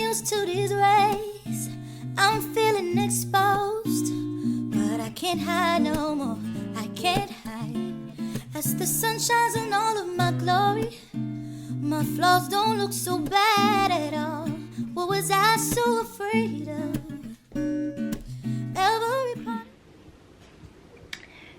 used to these rays. I'm feeling exposed, but I can't hide no more. I can't hide. As the sun shines in all of my glory, my flaws don't look so bad at all. What was I so afraid of?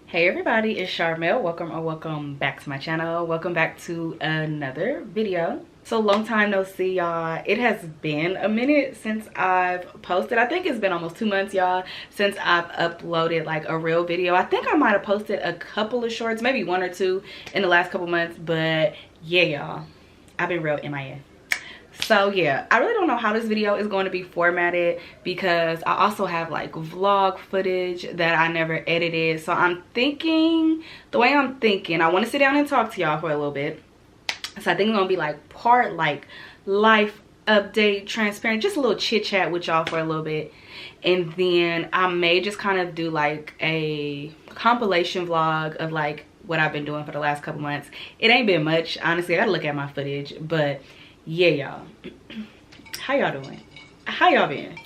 Hey everybody, it's Sharmel. Welcome back to my channel. Welcome back to another video. So long time no see, y'all. It has been a minute since I've posted. I think it's been almost 2 months, y'all, since I've uploaded like a real video. I think I might have posted a couple of shorts, maybe 1 or 2 in the last couple months, but yeah, y'all, I've been real MIA. So yeah, I really don't know how this video is going to be formatted because I also have like vlog footage that I never edited. So I'm thinking, the way I'm thinking, I want to sit down and talk to y'all for a little bit. So I think it's gonna be like part like life update, transparent, just a little chit chat with y'all for a little bit. And then I may just kind of do like a compilation vlog of like what I've been doing for the last couple months. It ain't been much, honestly. I gotta look at my footage, but yeah, y'all, how y'all doing? How y'all been?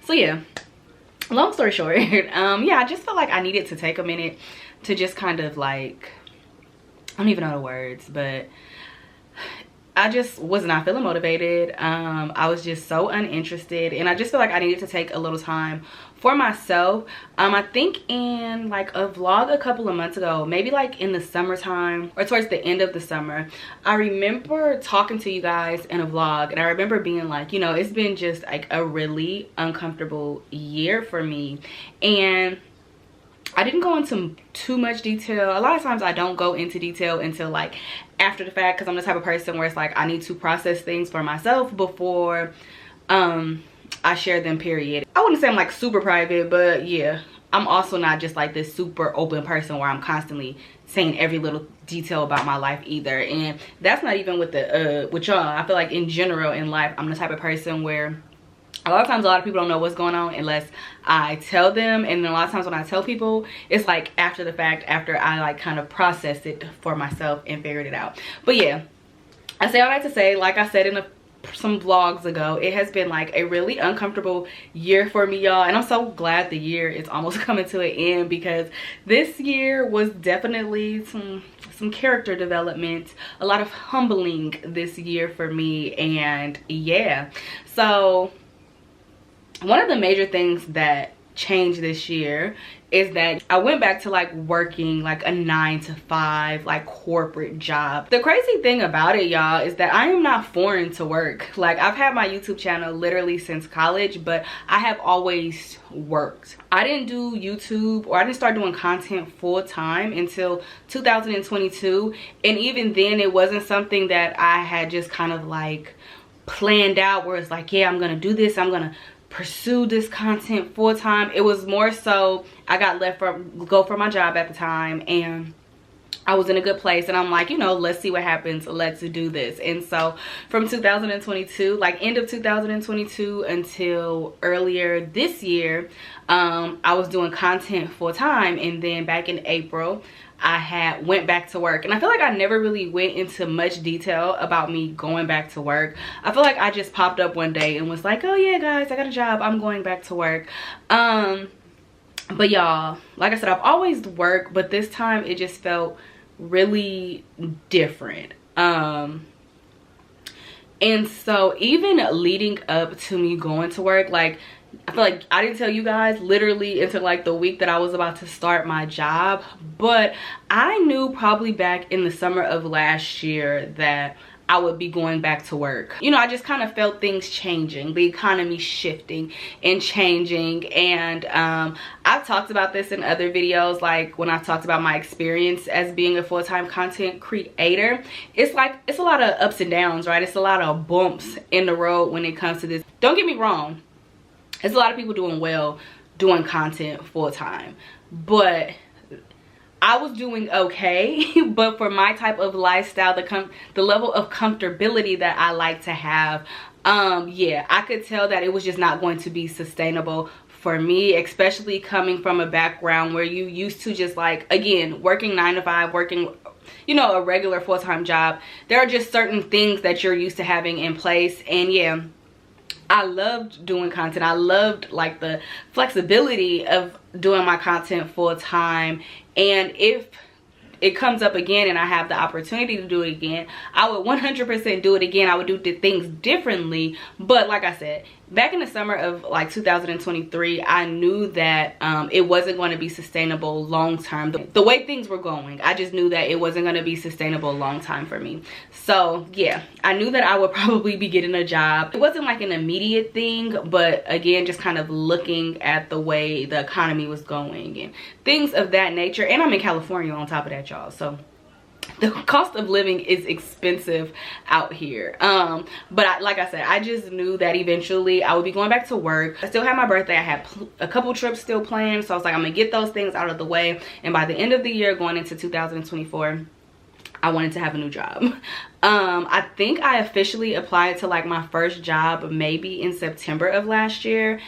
So yeah, long story short, yeah, I just felt like I needed to take a minute to just kind of like, I don't even know the words, but I just was not feeling motivated. I was just so uninterested, and I just feel like I needed to take a little time for myself. I think in like a vlog a couple of months ago, maybe like in the summertime or towards the end of the summer, I remember talking to you guys in a vlog, and I remember being like, you know, it's been just like a really uncomfortable year for me. And I didn't go into too much detail. A lot of times I don't go into detail until like after the fact, because I'm the type of person where it's like I need to process things for myself before I share them, period. I wouldn't say I'm like super private, but yeah, I'm also not just like this super open person where I'm constantly saying every little detail about my life either. And that's not even with the with y'all. I feel like in general in life, I'm the type of person where a lot of times a lot of people don't know what's going on unless I tell them. And then a lot of times when I tell people, it's like after the fact, after I like kind of processed it for myself and figured it out. But yeah, I say all that to say, like I said in some vlogs ago, it has been like a really uncomfortable year for me, y'all, and I'm so glad the year is almost coming to an end, because this year was definitely some character development, a lot of humbling this year for me. And yeah, so one of the major things that changed this year is that I went back to like working like a 9-to-5 like corporate job. The crazy thing about it, y'all, is that I am not foreign to work. Like, I've had my YouTube channel literally since college, but I have always worked. I didn't do YouTube, or I didn't start doing content full time until 2022, and even then it wasn't something that I had just kind of like planned out where it's like, yeah, I'm gonna do this, I'm gonna pursue this content full time. It was more so I got go for my job at the time, and I was in a good place, and I'm like, you know, let's see what happens, let's do this. And so from 2022, like end of 2022 until earlier this year, I was doing content full time. And then back in April, I went back to work, and I feel like I never really went into much detail about me going back to work. I feel like I just popped up one day and was like, oh yeah guys, I got a job, I'm going back to work. But y'all, like I said, I've always worked, but this time it just felt really different. And so even leading up to me going to work, like, I feel like I didn't tell you guys literally until like the week that I was about to start my job, but I knew probably back in the summer of last year that I would be going back to work. You know, I just kind of felt things changing, the economy shifting and changing. And I've talked about this in other videos, like when I talked about my experience as being a full-time content creator. It's like, it's a lot of ups and downs, right? It's a lot of bumps in the road when it comes to this. Don't get me wrong, there's a lot of people doing well doing content full-time, but I was doing okay. But for my type of lifestyle, the level of comfortability that I like to have, yeah, I could tell that it was just not going to be sustainable for me, especially coming from a background where you used to just like, again, working 9-to-5, working, you know, a regular full-time job. There are just certain things that you're used to having in place. And yeah, I loved doing content. I loved like the flexibility of doing my content full time. And if it comes up again and I have the opportunity to do it again, I would 100% do it again. I would do things differently. But like I said, back in the summer of like 2023, I knew that it wasn't going to be sustainable long term. The way things were going, I just knew that it wasn't going to be sustainable long time for me. So yeah, I knew that I would probably be getting a job. It wasn't like an immediate thing, but again, just kind of looking at the way the economy was going and things of that nature. And I'm in California on top of that, y'all, so the cost of living is expensive out here. But like I said, I just knew that eventually I would be going back to work. I still had my birthday. I had a couple trips still planned, so I was like, I'm gonna get those things out of the way, and by the end of the year going into 2024, I wanted to have a new job. I think I officially applied to like my first job maybe in September of last year,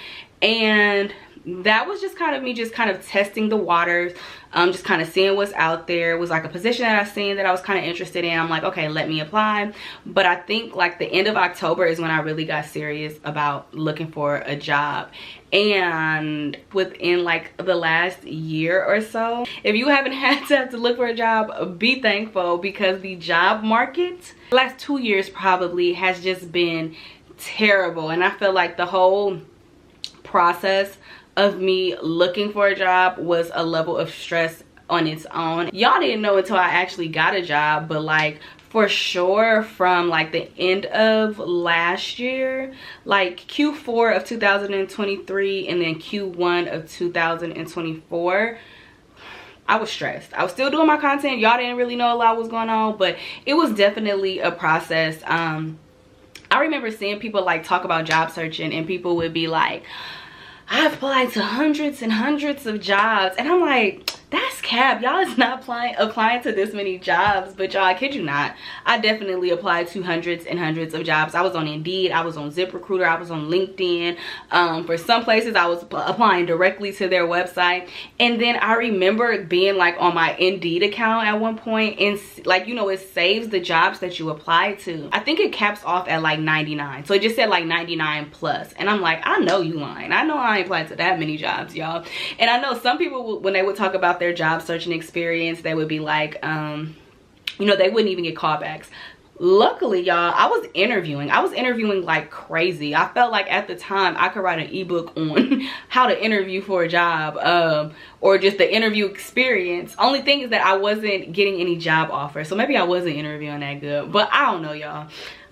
and that was just kind of me just kind of testing the waters, just kind of seeing what's out there. It was like a position that I seen that I was kind of interested in. I'm like, okay, let me apply. But I think like the end of October is when I really got serious about looking for a job. And within like the last year or so, if you haven't had to have to look for a job, be thankful, because the job market the last 2 years probably has just been terrible. And I feel like the whole process of me looking for a job was a level of stress on its own. Y'all didn't know until I actually got a job, but like for sure from like the end of last year, like Q4 of 2023 and then Q1 of 2024, I was stressed. I was still doing my content. Y'all didn't really know a lot was going on, but it was definitely a process. I remember seeing people like talk about job searching, and people would be like, I've applied to hundreds and hundreds of jobs, and I'm like, that's cap. Y'all is not applying to this many jobs. But y'all, I kid you not, I definitely applied to hundreds and hundreds of jobs. I was on Indeed, I was on ZipRecruiter, I was on LinkedIn. For some places I was applying directly to their website. And then I remember being like on my Indeed account at one point, and like, you know, it saves the jobs that you apply to. I think it caps off at like 99, so it just said like 99 plus, and I'm like, I know you lying. I know I ain't applied to that many jobs, y'all. And I know some people, when they would talk about their job searching experience, they would be like, you know, they wouldn't even get callbacks. Luckily, y'all, I was interviewing like crazy. I felt like at the time I could write an ebook on how to interview for a job, or just the interview experience. Only thing is that I wasn't getting any job offers, so maybe I wasn't interviewing that good, but I don't know, y'all.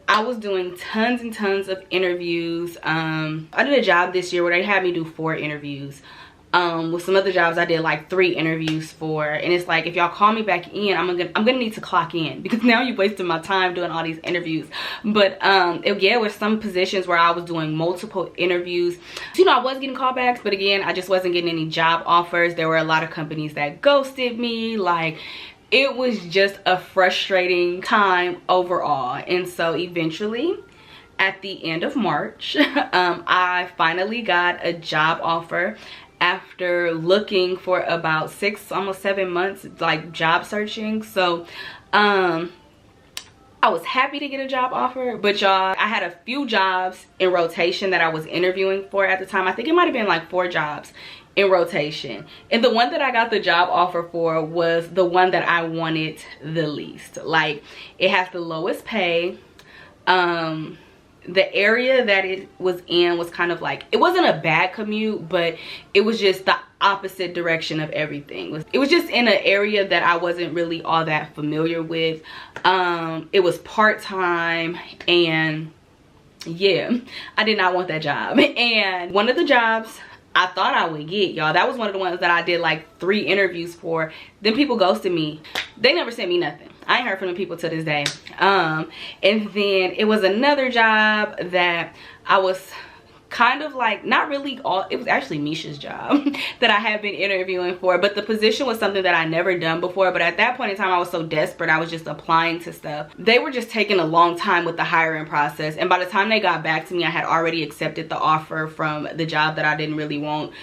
I was doing tons and tons of interviews. I did a job this year where they had me do 4 interviews. With some other jobs I did like 3 interviews for, and it's like, if y'all call me back in, I'm gonna need to clock in, because now you're wasting my time doing all these interviews. But yeah, with some positions where I was doing multiple interviews, you know, I was getting callbacks, but again, I just wasn't getting any job offers. There were a lot of companies that ghosted me. Like, it was just a frustrating time overall. And so eventually, at the end of March, I finally got a job offer after looking for about 6, almost 7 months, like job searching. So I was happy to get a job offer, but y'all, I had a few jobs in rotation that I was interviewing for at the time. I think it might have been like 4 jobs in rotation, and the one that I got the job offer for was the one that I wanted the least. Like, it has the lowest pay. The area that it was in was kind of like, it wasn't a bad commute, but it was just the opposite direction of everything. It was just in an area that I wasn't really all that familiar with. It was part-time, and yeah, I did not want that job. And one of the jobs I thought I would get, y'all, that was one of the ones that I did like 3 interviews for. Then people ghosted me. They never sent me nothing. I ain't heard from the people to this day. And then it was another job that I was kind of like, not really all, it was actually Misha's job that I had been interviewing for, but the position was something that I never done before. But at that point in time, I was so desperate, I was just applying to stuff. They were just taking a long time with the hiring process, and by the time they got back to me, I had already accepted the offer from the job that I didn't really want.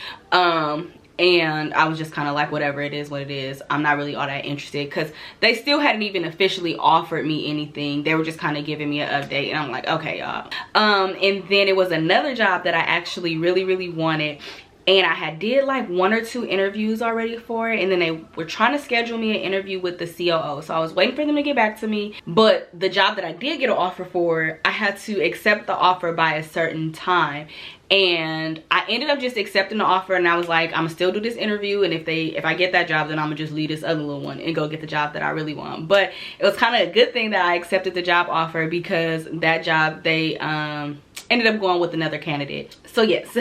and I was just kind of like, whatever, it is what it is. I'm not really all that interested, because they still hadn't even officially offered me anything. They were just kind of giving me an update, and I'm like, okay, y'all. And then it was another job that I actually really wanted, and I had did like 1 or 2 interviews already for it, and then they were trying to schedule me an interview with the COO. So I was waiting for them to get back to me. But the job that I did get an offer for, I had to accept the offer by a certain time. And I ended up just accepting the offer, and I was like, I'm gonna still do this interview, and if I get that job, then I'm gonna just leave this other little one and go get the job that I really want. But it was kind of a good thing that I accepted the job offer, because that job, they ended up going with another candidate. So yes,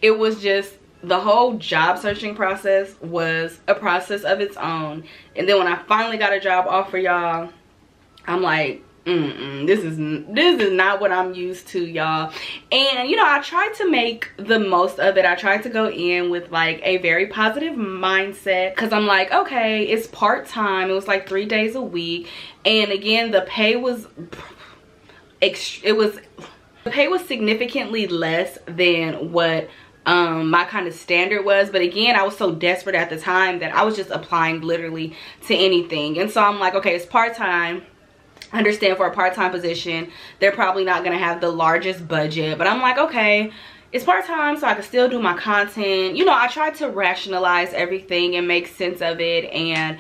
it was just, the whole job searching process was a process of its own. And then when I finally got a job offer, y'all, I'm like, this is not what I'm used to, y'all. And you know, I tried to make the most of it. I tried to go in with like a very positive mindset, because I'm like, okay, it's part-time. It was like 3 days a week, and again, the pay was significantly less than what my kind of standard was. But again, I was so desperate at the time that I was just applying literally to anything. And so I'm like, okay, it's part-time. I understand, for a part-time position, they're probably not gonna have the largest budget, but I'm like, okay, it's part-time, so I can still do my content. You know, I tried to rationalize everything and make sense of it, and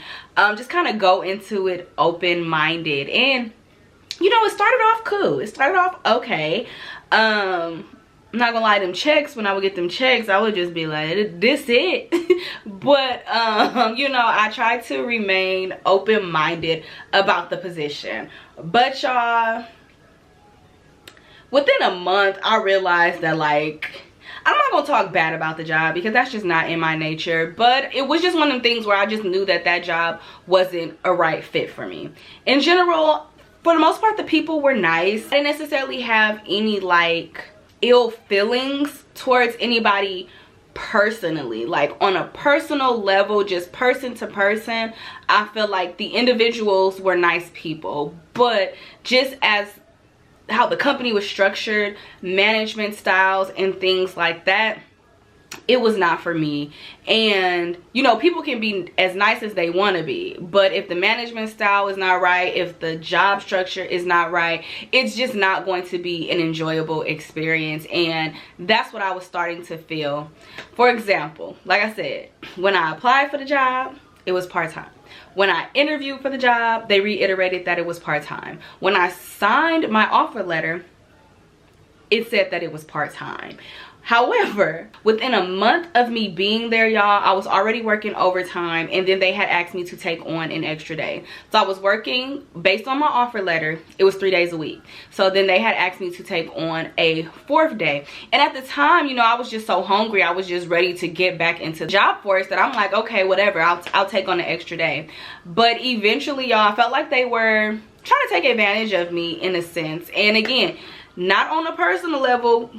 just kind of go into it open-minded. And you know, it started off cool. It started off okay. I'm not gonna lie, them checks, when I would get them checks, I would just be like, this it. But you know, I tried to remain open-minded about the position. But y'all, within a month, I realized that, like, I'm not gonna talk bad about the job, because that's just not in my nature, but it was just one of them things where I just knew that that job wasn't a right fit for me. In general, for the most part, the people were nice. I didn't necessarily have any like ill feelings towards anybody personally. Like on a personal level, just person to person, I feel like the individuals were nice people. But just as how the company was structured, management styles and things like that, it was not for me. And you know, people can be as nice as they want to be, but if the management style is not right, if the job structure is not right, it's just not going to be an enjoyable experience. And that's what I was starting to feel. For example, like I said, when I applied for the job, it was part-time. When I interviewed for the job, they reiterated that it was part-time. When I signed my offer letter, it said that it was part-time. However, within a month of me being there, y'all, I was already working overtime, and then they had asked me to take on an extra day. So I was working, based on my offer letter, it was 3 days a week. So then they had asked me to take on a 4th day. And at the time, you know, I was just so hungry. I was just ready to get back into the job force that I'm like, okay, whatever, I'll take on an extra day. But eventually, y'all, I felt like they were trying to take advantage of me in a sense. And again, not on a personal level,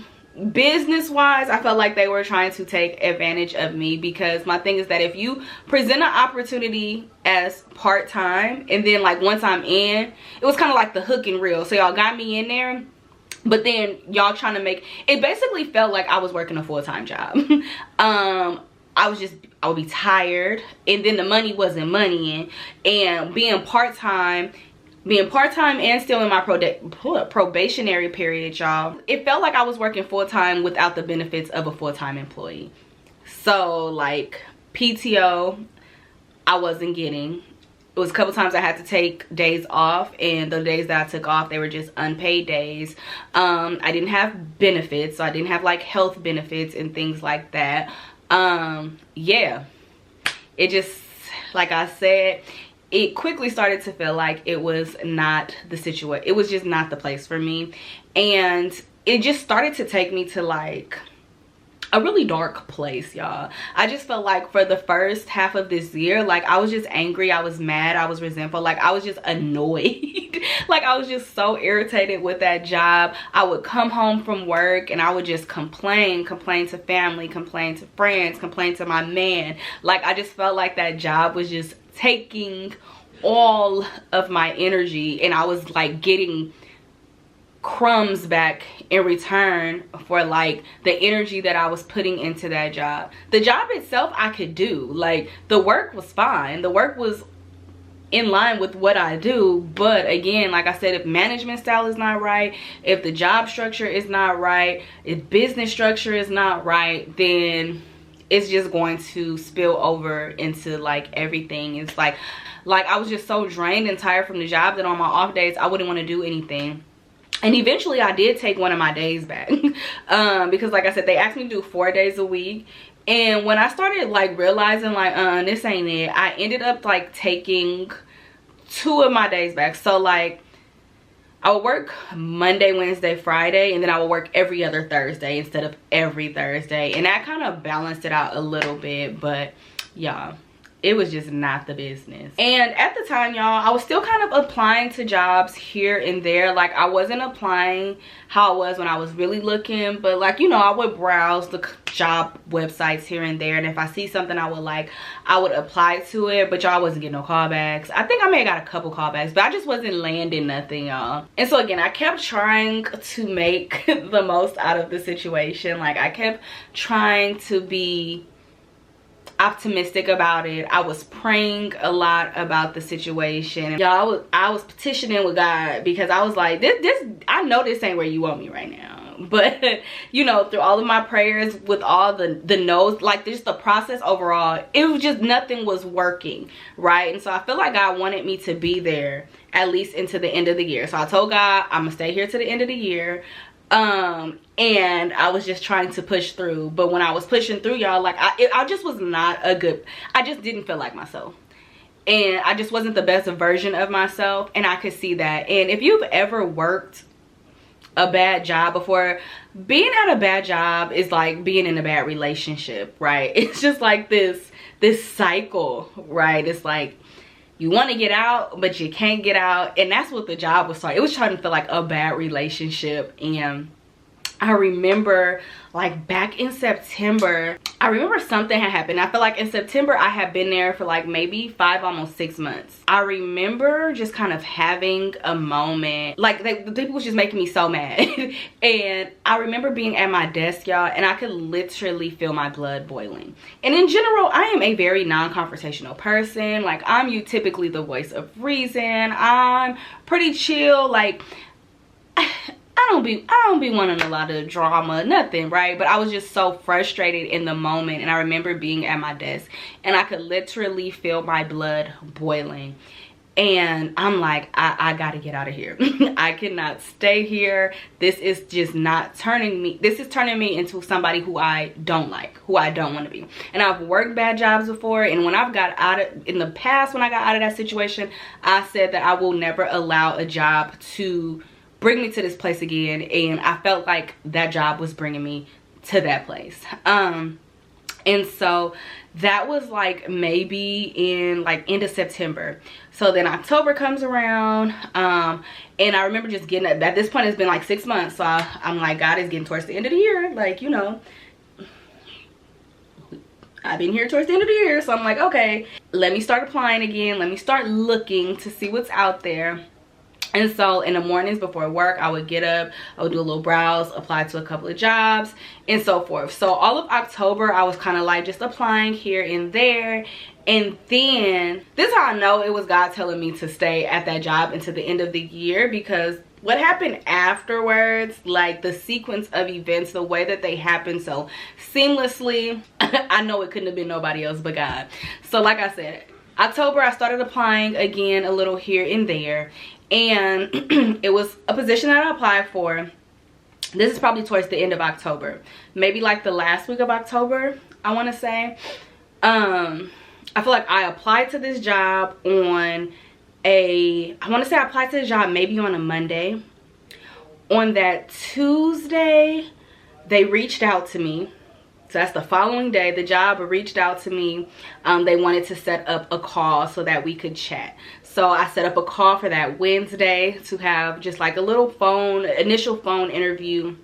business wise, I felt like they were trying to take advantage of me, because my thing is that if you present an opportunity as part-time, and then like once I'm in, it was kind of like the hook and reel. So y'all got me in there, but then y'all trying to make it, basically felt like I was working a full-time job. I would be tired, and then the money wasn't money, and being part-time and still in my probationary period, y'all, it felt like I was working full-time without the benefits of a full-time employee. So like PTO, I wasn't getting. It was a couple times I had to take days off, and the days that I took off, they were just unpaid days. I didn't have benefits, so I didn't have like health benefits and things like that. Yeah, it just, like I said, it quickly started to feel like it was not the situation. It was just not the place for me. And it just started to take me to like a really dark place, y'all. I just felt like for the first half of this year, like I was just angry, I was mad, I was resentful, like I was just annoyed. Like I was just so irritated with that job. I would come home from work and I would just complain to family, complain to friends, complain to my man. Like I just felt like that job was just taking all of my energy, and I was like getting crumbs back in return for like the energy that I was putting into that job. The job itself I could do, like the work was fine, the work was in line with what I do, but again, like I said, if management style is not right, if the job structure is not right, if business structure is not right, then it's just going to spill over into like everything. It's like I was just so drained and tired from the job that on my off days I wouldn't want to do anything. And eventually I did take one of my days back because like I said, they asked me to do 4 days a week. And when I started like realizing like this ain't it, I ended up like taking 2 of my days back. So like I would work Monday, Wednesday, Friday, and then I would work every other Thursday instead of every Thursday. And that kind of balanced it out a little bit, but y'all, it was just not the business. And at the time, y'all, I was still kind of applying to jobs here and there. Like I wasn't applying how I was when I was really looking, but like, you know, I would browse the job websites here and there, and if I see something I would like, I would apply to it. But y'all, I wasn't getting no callbacks. I think I may have got a couple callbacks, but I just wasn't landing nothing, y'all. And so again, I kept trying to make the most out of the situation. Like I kept trying to be optimistic about it. I was praying a lot about the situation. Y'all, I was petitioning with God because I was like, this I know this ain't where you want me right now. But you know, through all of my prayers, with all the no's, like just the process overall, it was just nothing was working, right? And so I feel like God wanted me to be there at least into the end of the year. So I told God I'm gonna stay here to the end of the year. And I was just trying to push through. But when I was pushing through, y'all, like I just was not a good, I just didn't feel like myself, and I just wasn't the best version of myself, and I could see that. And if you've ever worked a bad job before, being at a bad job is like being in a bad relationship, right? It's just like this cycle, right? It's like you want to get out, but you can't get out. And that's what the job was like. It was trying to feel like a bad relationship. And I remember like back in September, I remember something had happened. I feel like in September I had been there for like maybe 5, almost 6 months. I remember just kind of having a moment, like the people was just making me so mad. And I remember being at my desk, y'all, and I could literally feel my blood boiling. And in general, I am a very non-confrontational person. Like I'm typically the voice of reason. I'm pretty chill. Like I don't be wanting a lot of drama, nothing, right? But I was just so frustrated in the moment. And I remember being at my desk and I could literally feel my blood boiling. And I'm like, I gotta get out of here. I cannot stay here. This is just not turning me, this is turning me into somebody who I don't like, who I don't want to be. And I've worked bad jobs before, and when I've got out of, in the past, when I got out of that situation, I said that I will never allow a job to bring me to this place again. And I felt like that job was bringing me to that place. And so that was like maybe in like end of September. So then October comes around, and I remember just getting, at this point it's been like 6 months. So I'm like, God is getting towards the end of the year, like, you know, I've been here towards the end of the year. So I'm like, okay, let me start applying again, let me start looking to see what's out there. And so in the mornings before work, I would get up, I would do a little browse, apply to a couple of jobs, and so forth. So all of October, I was kind of like just applying here and there. And then this is how I know it was God telling me to stay at that job until the end of the year, because what happened afterwards, like the sequence of events, the way that they happened so seamlessly, I know it couldn't have been nobody else but God. So like I said, October, I started applying again a little here and there. And it was a position that I applied for. This is probably towards the end of October, maybe like the last week of October, I want to say. I feel like I applied to this job on I want to say I applied to the job maybe on a Monday. On that Tuesday, they reached out to me. So that's the following day, the job reached out to me. They wanted to set up a call so that we could chat. So I set up a call for that Wednesday to have just like a little initial phone interview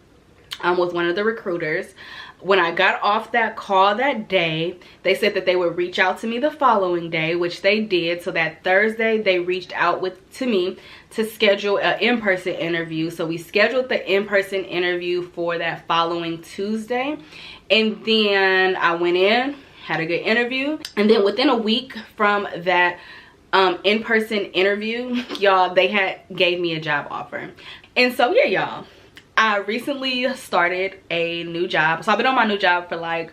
with one of the recruiters. When I got off that call that day, they said that they would reach out to me the following day, which they did. So that Thursday, they reached out to me to schedule an in-person interview. So we scheduled the in-person interview for that following Tuesday. And then I went in, had a good interview. And then within a week from that in-person interview, y'all, they gave me a job offer. And so yeah, y'all, I recently started a new job. So I've been on my new job for like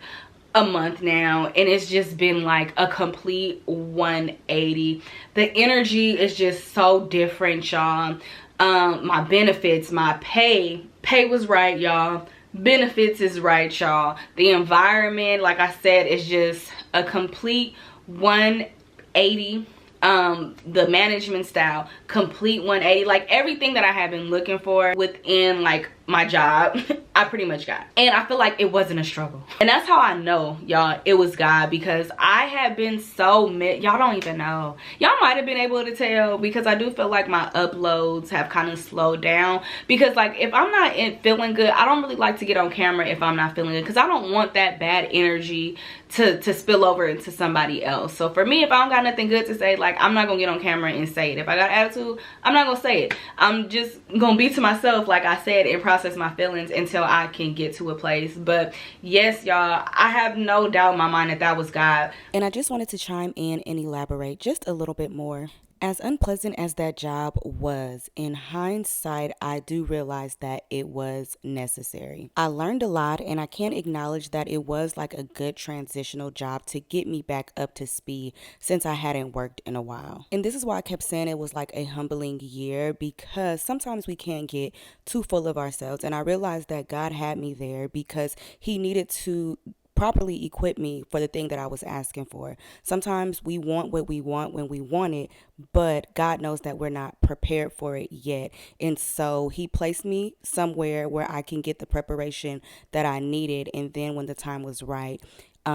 a month now, and it's just been like a complete 180. The energy is just so different, y'all. My benefits, my pay was right, y'all. Benefits is right, y'all. The environment, like I said, is just a complete 180. The management style, complete 180. Like everything that I have been looking for within like my job, I pretty much got. And I feel like it wasn't a struggle. And that's how I know, y'all, it was God, because I have been so y'all don't even know. Y'all might have been able to tell, because I do feel like my uploads have kind of slowed down, because like if I'm not feeling good, I don't really like to get on camera if I'm not feeling good, because I don't want that bad energy to spill over into somebody else. So for me, if I don't got nothing good to say, like I'm not gonna get on camera and say it. If I got attitude, I'm not gonna say it. I'm just gonna be to myself, like I said, and process my feelings until I can get to a place. But yes, y'all, I have no doubt in my mind that that was God. And I just wanted to chime in and elaborate just a little bit more. As unpleasant as that job was, in hindsight, I do realize that it was necessary. I learned a lot, and I can acknowledge that it was like a good transitional job to get me back up to speed since I hadn't worked in a while. And this is why I kept saying it was like a humbling year, because sometimes we can get too full of ourselves. And I realized that God had me there because He needed to properly equip me for the thing that I was asking for. Sometimes we want what we want when we want it, but God knows that we're not prepared for it yet. And so He placed me somewhere where I can get the preparation that I needed. And then when the time was right,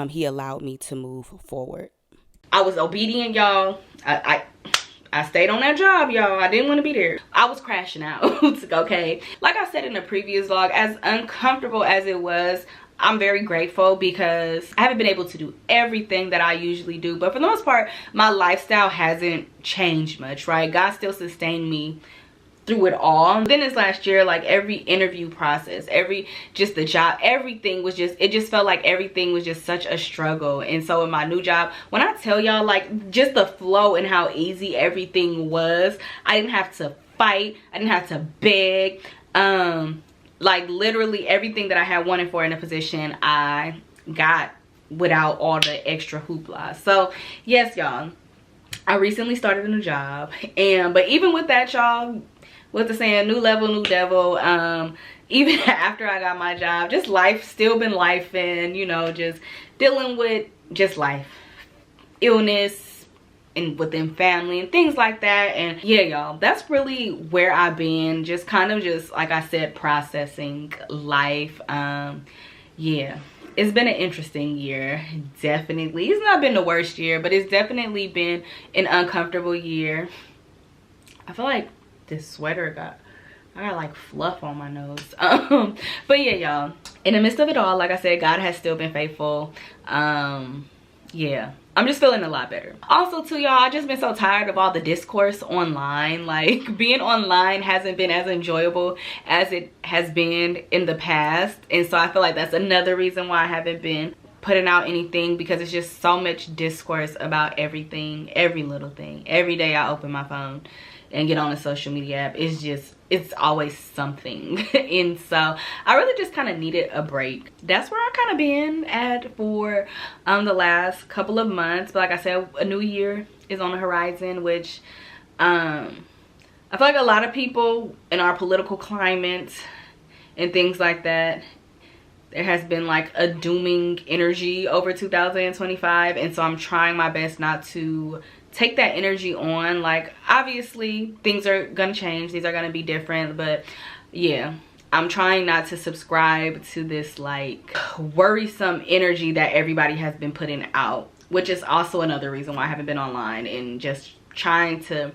He allowed me to move forward. I was obedient, y'all. I stayed on that job, y'all. I didn't want to be there. I was crashing out, okay? Like I said in the previous vlog, as uncomfortable as it was, I'm very grateful because I haven't been able to do everything that I usually do. But for the most part, my lifestyle hasn't changed much, right? God still sustained me through it all. Then this last year, like every interview process, just the job, everything was just, it just felt like everything was just such a struggle. And so in my new job, when I tell y'all, like just the flow and how easy everything was, I didn't have to fight. I didn't have to beg. Like literally everything that I had wanted for in a position, I got without all the extra hoopla. So yes, y'all, I recently started a new job, but even with that, y'all, what's the saying, new level, new devil. Even after I got my job, just life still been life, and you know, just dealing with just life, illness, and within family and things like that. And yeah, y'all, that's really where I've been, just kind of just like I said, processing life. Yeah, it's been an interesting year. Definitely, it's not been the worst year, but it's definitely been an uncomfortable year. I feel like this sweater I got like fluff on my nose. But yeah, y'all, in the midst of it all, like I said, God has still been faithful. Yeah, I'm just feeling a lot better. Also too, y'all, I just been so tired of all the discourse online. Like being online hasn't been as enjoyable as it has been in the past. And so I feel like that's another reason why I haven't been putting out anything, because it's just so much discourse about everything, every little thing. Every day I open my phone and get on a social media app, it's always something. And so I really just kind of needed a break. That's where I kind of been at for the last couple of months. But like I said, a new year is on the horizon, which I feel like a lot of people in our political climate and things like that, there has been like a dooming energy over 2025. And so I'm trying my best not to take that energy on. Like obviously things are gonna change, these are gonna be different, but yeah, I'm trying not to subscribe to this like worrisome energy that everybody has been putting out, which is also another reason why I haven't been online, and just trying to,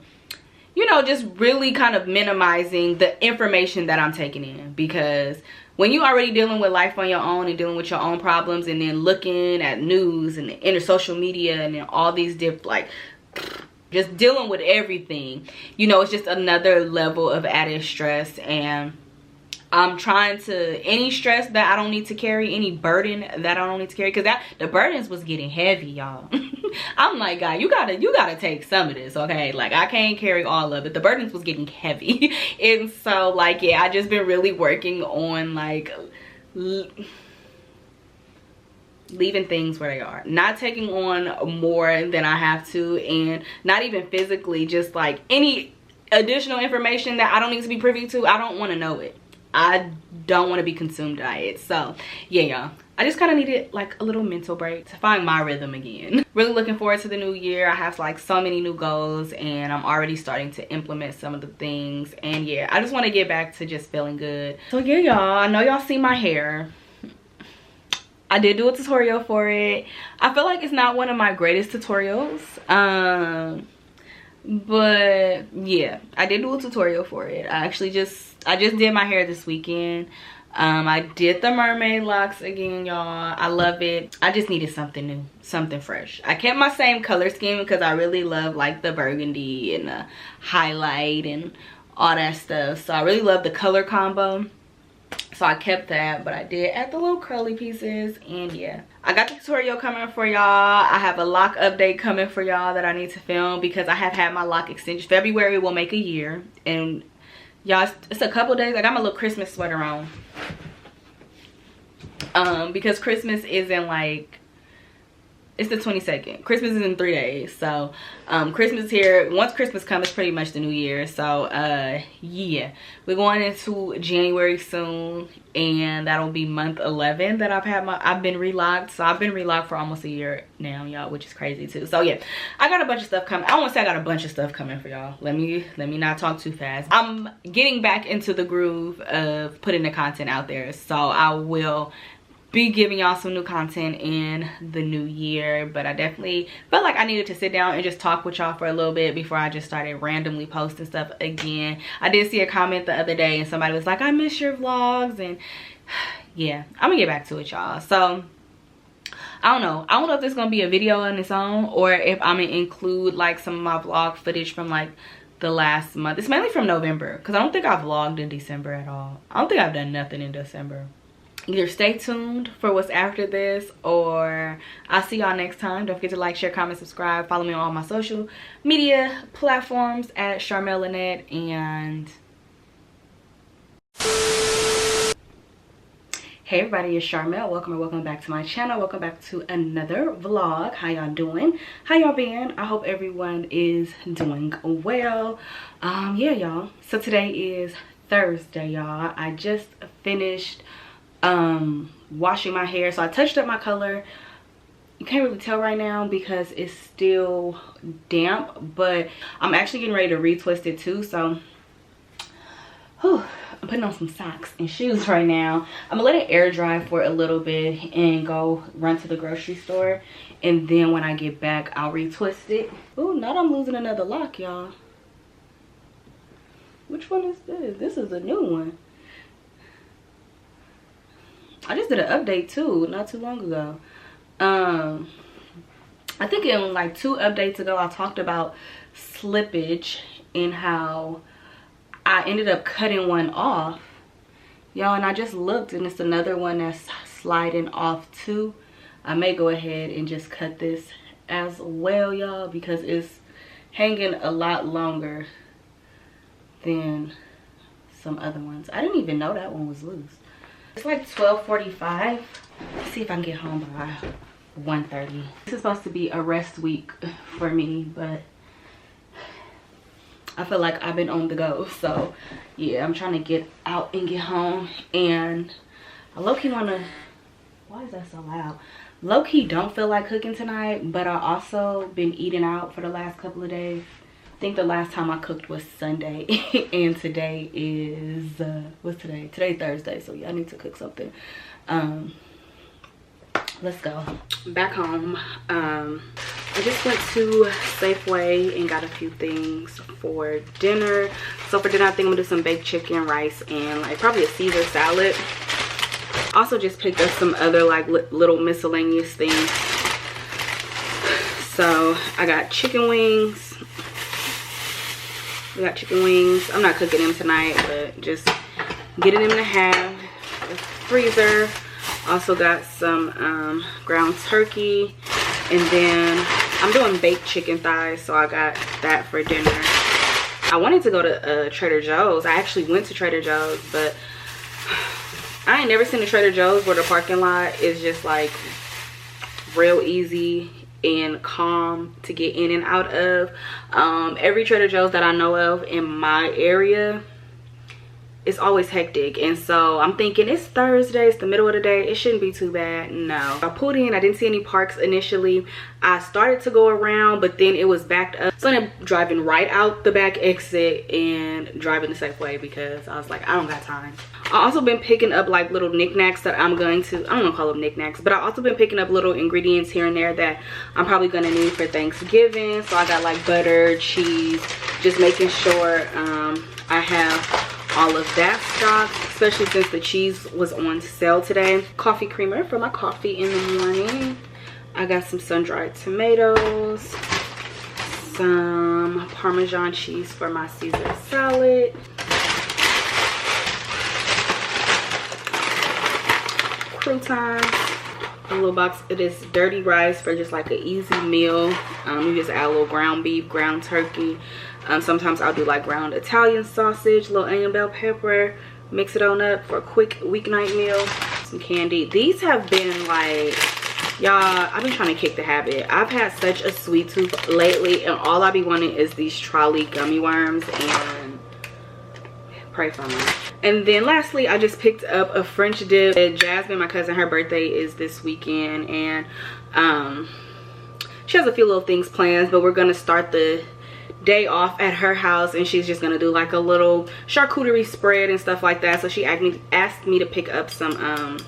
you know, just really kind of minimizing the information that I'm taking in. Because when you already dealing with life on your own and dealing with your own problems, and then looking at news and social media and then all these different, like just dealing with everything. You know, it's just another level of added stress, and I'm trying to, any stress that I don't need to carry, any burden that I don't need to carry, because the burdens was getting heavy, y'all. I'm like, God, you gotta take some of this, okay? Like, I can't carry all of it. The burdens was getting heavy. And so, like, yeah, I just been really working on, like, leaving things where they are, not taking on more than I have to, and not even physically, just like any additional information that I don't need to be privy to. I don't want to know it. I don't want to be consumed by it. So yeah, y'all, I just kind of needed like a little mental break to find my rhythm again. Really looking forward to the new year. I have like so many new goals, and I'm already starting to implement some of the things. And yeah, I just want to get back to just feeling good. So yeah, y'all, I know y'all see my hair. I did do a tutorial for it. I feel like it's not one of my greatest tutorials, but yeah, I did do a tutorial for it. I just did my hair this weekend. I did the mermaid locks again, y'all. I love it. I just needed something new, something fresh. I kept my same color scheme because I really love like the burgundy and the highlight and all that stuff. So I really love the color combo. So I kept that, but I did add the little curly pieces. And yeah, I got the tutorial coming for y'all. I have a lock update coming for y'all that I need to film, because I have had my lock extension. February will make a year, and y'all, it's a couple days. I got my little Christmas sweater on, because Christmas is in like, it's the 22nd. Christmas is in 3 days. So Christmas is here. Once Christmas comes, it's pretty much the new year. So yeah, we're going into January soon, and that'll be month 11 that I've been relocked. So I've been relocked for almost a year now, y'all, which is crazy too. So yeah, I got a bunch of stuff coming. I don't want to say I got a bunch of stuff coming for y'all. Let me not talk too fast. I'm getting back into the groove of putting the content out there, so I will be giving y'all some new content in the new year. But I definitely felt like I needed to sit down and just talk with y'all for a little bit before I just started randomly posting stuff again. I did see a comment the other day, and somebody was like, I miss your vlogs. And yeah, I'm gonna get back to it, y'all. So I don't know if this is gonna be a video on its own, or if I'm gonna include like some of my vlog footage from like the last month. It's mainly from November, because I don't think I vlogged in December at all. I don't think I've done nothing in December. Either stay tuned for what's after this, or I'll see y'all next time. Don't forget to like, share, comment, subscribe. Follow me on all my social media platforms at Sharmel Lynette. And hey everybody, it's Sharmel. Welcome back to my channel. Welcome back to another vlog. How y'all doing? How y'all been? I hope everyone is doing well. Yeah, y'all, so today is Thursday, y'all. I just finished washing my hair, so I touched up my color. You can't really tell right now because it's still damp, but I'm actually getting ready to retwist it too. So I'm putting on some socks and shoes right now. I'm gonna let it air dry for a little bit and go run to the grocery store, and then when I get back I'll retwist it. Oh, now I'm losing another lock, y'all. Which one is this? This is a new one. I just did an update too not too long ago. I think in like 2 updates ago I talked about slippage and how I ended up cutting one off, y'all, and I just looked and it's another one that's sliding off too. I may go ahead and just cut this as well, y'all, because it's hanging a lot longer than some other ones. I didn't even know that one was loose. It's like 12:45. Let's see if I can get home by 1:30. This is supposed to be a rest week for me, but I feel like I've been on the go. So yeah, I'm trying to get out and get home. And I low-key wanna, why is that so loud? Low-key don't feel like cooking tonight, but I also been eating out for the last couple of days. I think the last time I cooked was Sunday, and today is what's today? Today's Thursday, so yeah, I need to cook something. Let's go back home. I just went to Safeway and got a few things for dinner. So for dinner I think I'm gonna do some baked chicken, rice, and like probably a Caesar salad. Also just picked up some other like little miscellaneous things. So I got chicken wings, We got chicken wings. I'm not cooking them tonight, but just getting them to have. The freezer. Also got some ground turkey. And then I'm doing baked chicken thighs, so I got that for dinner. I wanted to go to Trader Joe's. I actually went to Trader Joe's, but I ain't never seen a Trader Joe's where the parking lot is just like real easy and calm to get in and out of. Every Trader Joe's that I know of in my area, it's always hectic, and so I'm thinking it's Thursday, it's the middle of the day, it shouldn't be too bad. No, I pulled in, I didn't see any parks initially. I started to go around, but then it was backed up, so I'm driving right out the back exit and driving the safe way because I was like, I don't got time. I also been picking up like little knickknacks that I'm going to, I don't want to call them knickknacks, but I also been picking up little ingredients here and there that I'm probably gonna need for Thanksgiving. So I got like butter, cheese, just making sure I have all of that stock, especially since the cheese was on sale today. Coffee creamer for my coffee in the morning. I got some sun-dried tomatoes, some Parmesan cheese for my Caesar salad, croutons, a little box of this dirty rice for just like an easy meal. You just add a little ground beef, ground turkey. Sometimes I'll do like ground Italian sausage, little onion bell pepper, mix it on up for a quick weeknight meal. Some candy. These have been like, y'all, I've been trying to kick the habit. I've had such a sweet tooth lately, and all I be wanting is these trolley gummy worms, and pray for me. And then lastly, I just picked up a French dip. Jasmine, my cousin, her birthday is this weekend, and she has a few little things planned, but we're gonna start the day off at her house, and she's just gonna do like a little charcuterie spread and stuff like that. So she asked me to pick up some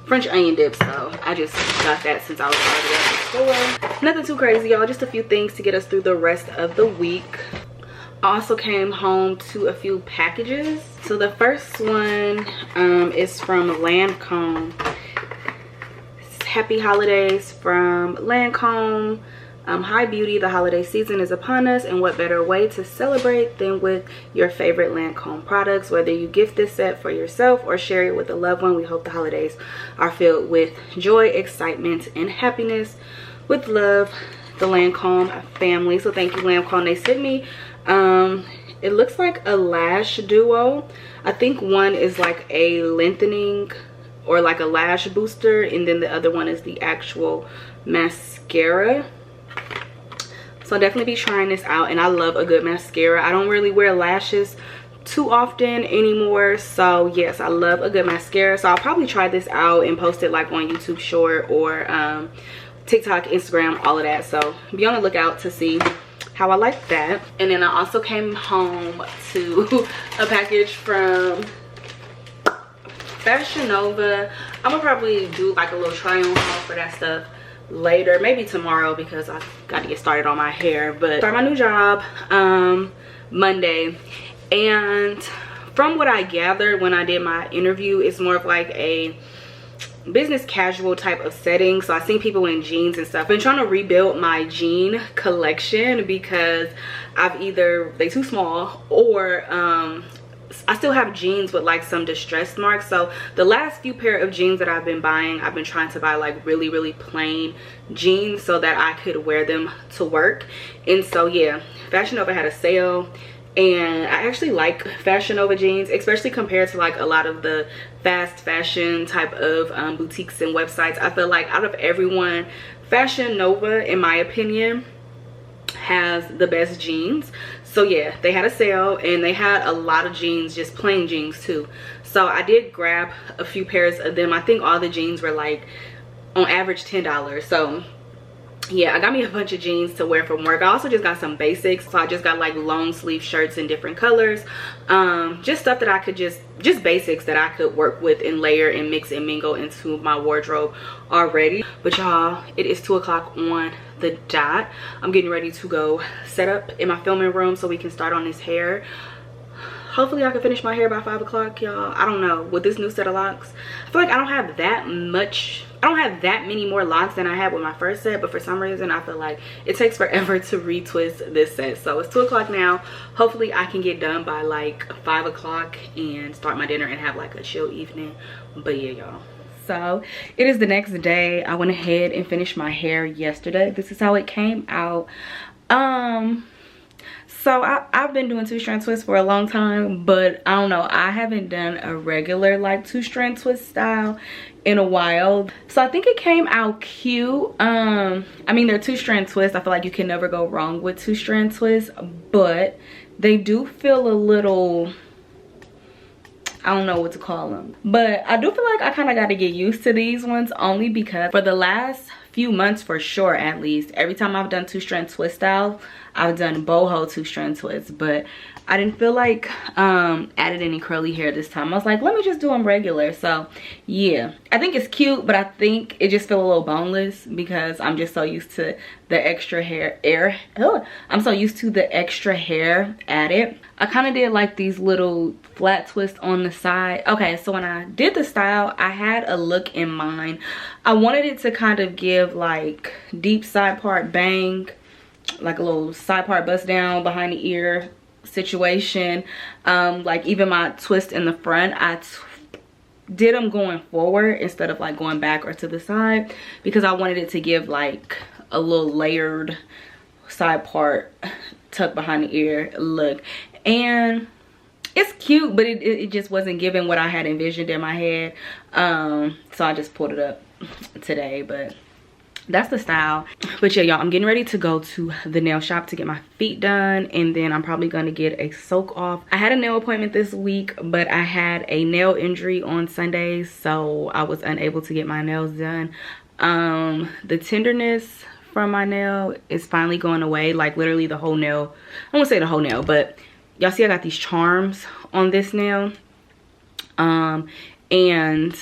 French onion dip, so I just got that since I was already at the store. Nothing too crazy, y'all, just a few things to get us through the rest of the week. I also came home to a few packages. So the first one is from Lancome. Happy holidays from Lancome. Hi beauty, the holiday season is upon us, and what better way to celebrate than with your favorite Lancome products. Whether you gift this set for yourself or share it with a loved one, we hope the holidays are filled with joy, excitement, and happiness. With love, the Lancome family. So thank you, Lancome. They sent me it looks like a lash duo. I think one is like a lengthening or like a lash booster, and then the other one is the actual mascara. So I'll definitely be trying this out, and I love a good mascara. I don't really wear lashes too often anymore, so yes, I love a good mascara. So I'll probably try this out and post it like on YouTube Short or TikTok, Instagram, all of that. So be on the lookout to see how I like that. And then I also came home to a package from Fashion Nova. I'm gonna probably do like a little try on haul for that stuff later, maybe tomorrow, because I got to get started on my hair. But start my new job Monday, and from what I gathered when I did my interview, it's more of like a business casual type of setting. So I've seen people in jeans and stuff. I've been trying to rebuild my jean collection because I've either they too small, or I still have jeans with like some distressed marks. So the last few pair of jeans that I've been buying, I've been trying to buy like really plain jeans so that I could wear them to work. And so yeah, Fashion Nova had a sale, and I actually like Fashion Nova jeans, especially compared to like a lot of the fast fashion type of boutiques and websites. I feel like out of everyone, Fashion Nova, in my opinion, has the best jeans. So yeah, they had a sale, and they had a lot of jeans, just plain jeans too. So I did grab a few pairs of them. I think all the jeans were like on average $10. So yeah, I got me a bunch of jeans to wear from work. I also just got some basics. So I just got like long sleeve shirts in different colors, just stuff that I could just basics that I could work with and layer and mix and mingle into my wardrobe already. But y'all, it is 2 o'clock on the dot. I'm getting ready to go set up in my filming room so we can start on this hair. Hopefully I can finish my hair by 5 o'clock, y'all. I don't know, with this new set of locks, I feel like I don't have don't have that many more locks than I had with my first set, but for some reason I feel like it takes forever to retwist this set. So it's 2 o'clock now. Hopefully I can get done by like 5 o'clock and start my dinner and have like a chill evening. But yeah, y'all. So it is the next day. I went ahead and finished my hair yesterday. This is how it came out. So I've been doing 2-strand twists for a long time, but I don't know, I haven't done a regular like 2-strand twist style in a while. So I think it came out cute. I mean, they're 2-strand twists. I feel like you can never go wrong with 2-strand twists, but they do feel a little, I don't know what to call them, but I do feel like I kind of got to get used to these ones, only because for the last few months, for sure at least, every time I've done 2-strand twist style, I've done boho 2-strand twists, but I didn't feel like added any curly hair this time. I was like, let me just do them regular. So yeah, I think it's cute, but I think it just feel a little boneless because I'm just so used to the extra hair I'm so used to the extra hair added. I kind of did like these little flat twists on the side. Okay, so when I did the style, I had a look in mind. I wanted it to kind of give like deep side part bang, like a little side part bust down behind the ear situation. Like even my twist in the front, I did them going forward instead of like going back or to the side, because I wanted it to give like a little layered side part tucked behind the ear look. And it's cute, but it just wasn't giving what I had envisioned in my head. So I just pulled it up today, but that's the style. But yeah, y'all, I'm getting ready to go to the nail shop to get my feet done, and then I'm probably gonna get a soak off. I had a nail appointment this week, but I had a nail injury on Sundays, so I was unable to get my nails done. The tenderness from my nail is finally going away, like literally the whole nail. I won't say the whole nail, but y'all see I got these charms on this nail, and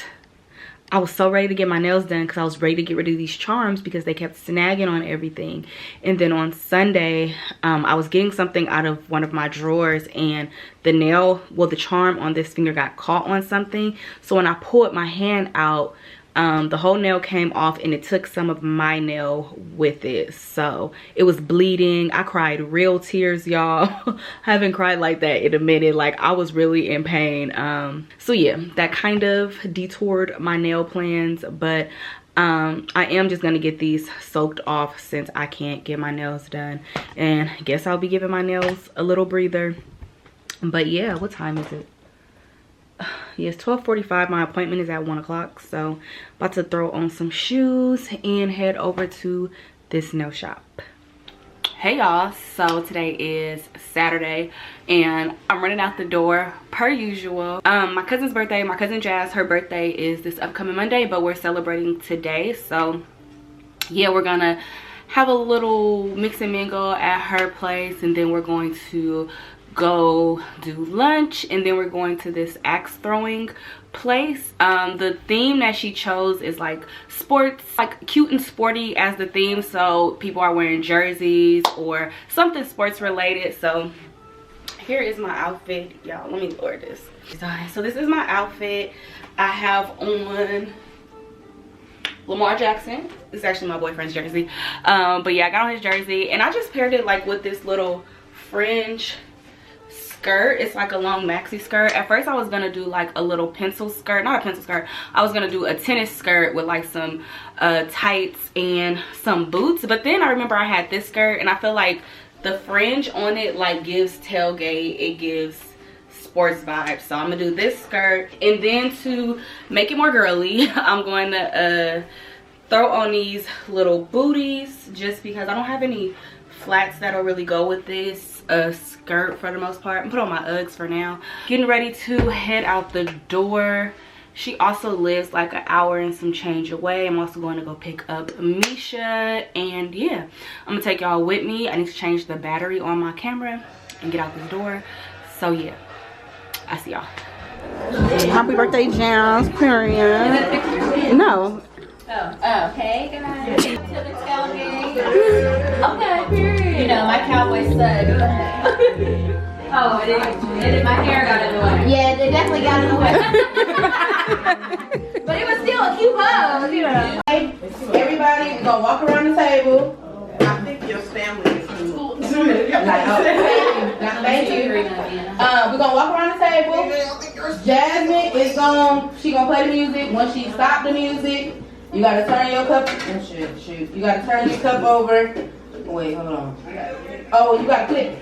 I was so ready to get my nails done because I was ready to get rid of these charms because they kept snagging on everything. And then on Sunday, I was getting something out of one of my drawers, and the charm on this finger got caught on something. So when I pulled my hand out, the whole nail came off, and it took some of my nail with it. So it was bleeding. I cried real tears, y'all. I haven't cried like that in a minute. Like, I was really in pain. So yeah, that kind of detoured my nail plans, but I am just gonna get these soaked off since I can't get my nails done, and I guess I'll be giving my nails a little breather. But yeah, what time is it? Yes, 12:45. My appointment is at 1 o'clock, so about to throw on some shoes and head over to this nail shop. Hey y'all, so today is Saturday and I'm running out the door per usual. My cousin's birthday, my cousin Jazz, her birthday is this upcoming Monday, but we're celebrating today. So yeah, we're gonna have a little mix and mingle at her place, and then we're going to go do lunch, and then we're going to this axe throwing place. The theme that she chose is like sports, like cute and sporty as the theme, so people are wearing jerseys or something sports related. So here is my outfit, y'all. Let me lower this. So this is my outfit. I have on Lamar Jackson. This is actually my boyfriend's jersey, but yeah, I got on his jersey, and I just paired it like with this little fringe skirt. It's like a long maxi skirt. At first I was gonna do like a little pencil skirt, not a pencil skirt, I was gonna do a tennis skirt with like some tights and some boots, but then I remember I had this skirt, and I feel like the fringe on it like gives tailgate, it gives sports vibes. So I'm gonna do this skirt, and then to make it more girly, I'm going to throw on these little booties, just because I don't have any flats that'll really go with this skirt for the most part. I'm put on my Uggs for now. Getting ready to head out the door. She also lives like an hour and some change away. I'm also going to go pick up Misha, and yeah, I'm gonna take y'all with me. I need to change the battery on my camera and get out the door. So yeah, I see y'all. Happy birthday, Jams, period. No. Oh, hey guys. To the tailgate. Okay, period. You know, my cowboy stud. Oh, and then my hair got in the way. Yeah, they definitely got in the way. But it was still cute hugs, you know. Everybody, we're gonna walk around the table. I think your family is cool. Thank you. We're gonna walk around the table. Jasmine is she gonna play the music. Once she stops the music, you gotta turn your cup. Shoot. You gotta turn your cup over. Wait, hold on. Oh, you gotta flip it.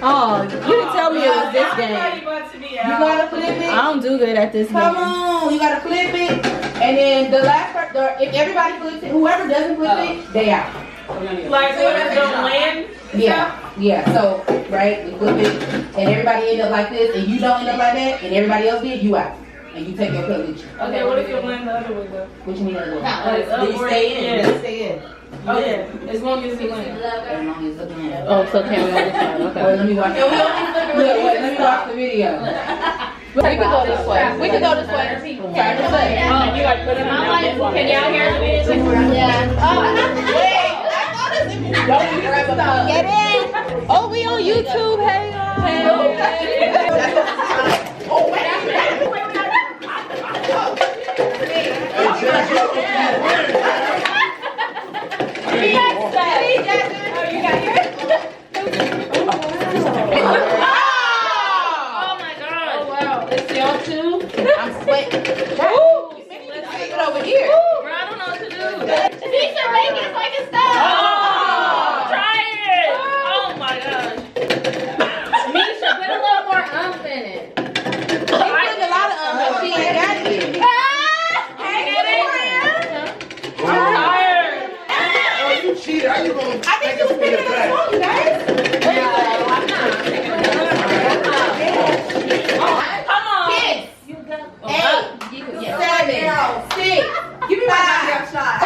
Oh, you didn't tell me it was this game. You gotta flip it. I don't do good at this game. Come on, you gotta flip it. And then the last part, if everybody flips it, whoever doesn't flip it, they out. Like, so that's don't land? Yeah. So, right, you flip it, and everybody end up like this, and you don't end up like that, and everybody else did, you out. And you take your cup with you. Okay, what if you land the other way though? Which means the other way? Do you stay in? Yeah, stay in. Okay, as long as you land. As long as the plan. Oh, so can we on this side? Okay. Let me watch. Let me watch the video. We can go this way. We can go this way. Try this way. You like put it on. Can y'all hear the music? Yeah. Wait. Don't you grab a cup. Get in. Oh, we on YouTube. Hey, Oh, wait. I'm sweating. Take it over here. Bro, I don't know what to do. These are making fucking stuff. Try it. Oh my gosh. Misha, put a little more umph in it. She's putting a lot of she ain't got it yet. I'm tired. Oh, you cheated. How you gonna I think you was picking up the phone, you guys. Come on. 8, 7, 6, 5, shot.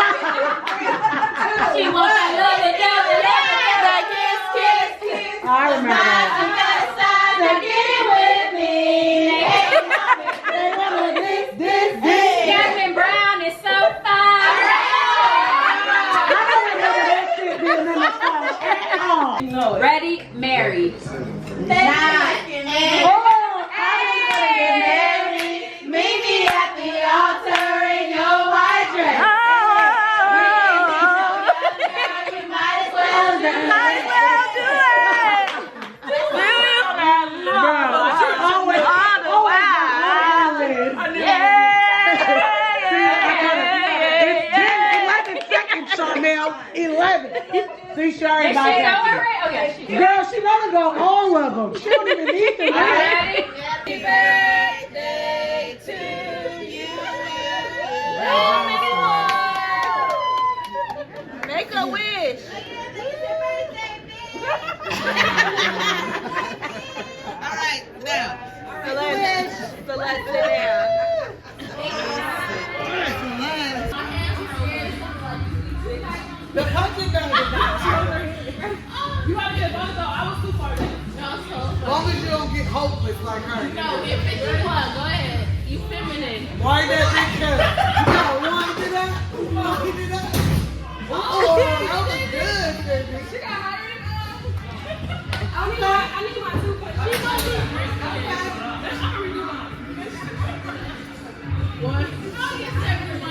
She wants to love it, I remember that. Jasmine Brown is so fine. Ready, married. 9, 8. Meet me at the altar in your white dress. You might as well do it. Sharmel 11. See, Sharmel. Is she over it? Okay. Girl, she wanna go all of them. She don't even need them. Ready? Happy birthday to you. Make a wish. All right, now. So let's sit down. The country girl is not. You gotta get a buzz though. I was too far down. As long as you don't get hopeless like her. No, get 51. Go ahead. You feminine. Why that big cat? You gotta wind it up. Wind it up. Oh, that was good, baby. She got higher than I need my 2 points. She's gonna be great. Okay. I'm gonna redo mine. 1. Oh, yes, 71.